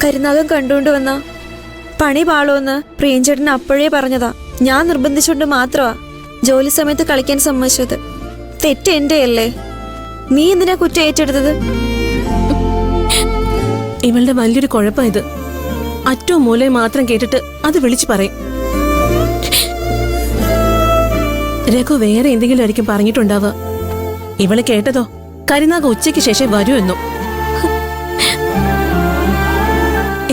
കരുനാഗം കണ്ടുകൊണ്ട് വന്ന പണി പാളോന്ന് പ്രിയഞ്ചേട്ടൻ അപ്പോഴേ പറഞ്ഞതാ. ഞാൻ നിർബന്ധിച്ചുകൊണ്ട് മാത്രമാ ജോലി സമയത്ത് കളിക്കാൻ സമ്മതിച്ചത്. തെറ്റ് എന്റെ അല്ലേ? നീ എന്തിനാ കുറ്റം ഏറ്റെടുത്തത്? ഇവളുടെ വലിയൊരു കുഴപ്പം ഇത്. അറ്റവും മൂലയും മാത്രം കേട്ടിട്ട് അത് വിളിച്ചു പറയും. രഘു വേറെ എന്തെങ്കിലും ആയിരിക്കും പറഞ്ഞിട്ടുണ്ടാവുക. ഇവള് കേട്ടതോ കരുനാഗ ഉച്ചയ്ക്ക് ശേഷം വരൂ എന്നും.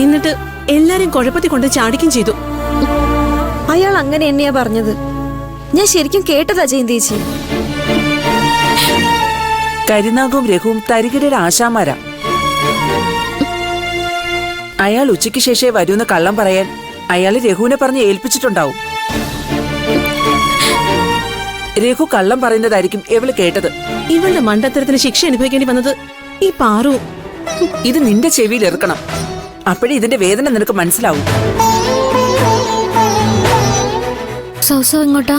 എന്നിട്ട് എല്ലാരും കുഴപ്പത്തിൽ കൊണ്ട് ചാടിക്കും ചെയ്തു. അയാൾ അങ്ങനെ എന്നെയാ പറഞ്ഞത്. ഞാൻ ശരിക്കും കേട്ടതാ ജയന്തേച്ചി. കരുനാഗവും രഘുവും തരികിടയുടെ ആശാമാരാ. അയാൾ ഉച്ചയ്ക്ക് ശേഷേ വരൂന്ന് കള്ളം പറയാൻ അയാള് രഘുവിനെ പറഞ്ഞ് ഏൽപ്പിച്ചിട്ടുണ്ടാവും. രഘു കള്ളം പറയുന്നതായിരിക്കും ഇവള് കേട്ടത്. ഇവളുടെ മണ്ടത്തരത്തിന് ശിക്ഷ അനുഭവിക്കേണ്ടി വന്നത് ഈ പാറു. ഇത് നിന്റെ ചെവിയിൽ ഇറക്കണം. അപ്പോഴേ ഇതിന്റെ വേദന നിനക്ക് മനസ്സിലാവും. സൗസവ് ഇങ്ങോട്ടാ.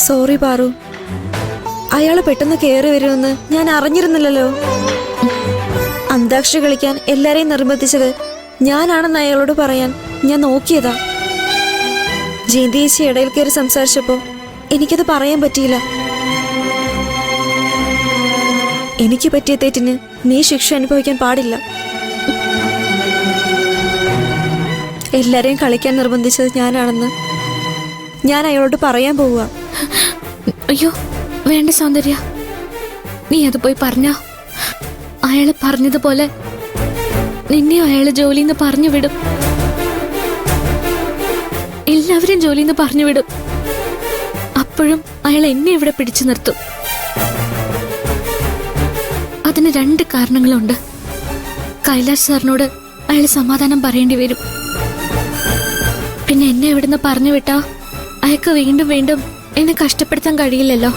സോറി പാറു, അയാള് പെട്ടെന്ന് കയറി വരുമെന്ന് ഞാൻ അറിഞ്ഞിരുന്നില്ലല്ലോ. അന്താക്ഷരി കളിക്കാൻ എല്ലാരെയും നിർബന്ധിച്ചത് ഞാനാണെന്ന് അയാളോട് പറയാൻ ഞാൻ നോക്കിയതാ. ജയന്തേച്ചി ഇടയിൽ കയറി സംസാരിച്ചപ്പോ എനിക്കത് പറയാൻ പറ്റിയില്ല. എനിക്ക് പറ്റിയ തെറ്റിന് നീ ശിക്ഷ അനുഭവിക്കാൻ പാടില്ല. എല്ലാരെയും കളിക്കാൻ നിർബന്ധിച്ചത് ഞാനാണെന്ന് ഞാൻ അയാളോട് പറയാൻ പോവുക. അയ്യോ വേണ്ട സൗന്ദര്യ, നീ അത് പോയി പറഞ്ഞ അയാള് പറഞ്ഞതുപോലെ നിന്നെയോ അയാള് ജോലിന്ന് പറഞ്ഞു വിടും. എല്ലാവരും ജോലിന്ന് പറഞ്ഞു വിടും. അപ്പോഴും അയാൾ എന്നെ ഇവിടെ പിടിച്ചു നിർത്തും. അതിന് 2 കാരണങ്ങളുണ്ട്. കൈലാഷ് സാറിനോട് അയാൾ സമാധാനം പറയേണ്ടി വരും. പിന്നെ എന്നെ ഇവിടുന്ന് പറഞ്ഞു വിട്ടാ അയാൾക്ക് വീണ്ടും വീണ്ടും എന്നെ കഷ്ടപ്പെടുത്താൻ കഴിയില്ലല്ലോ.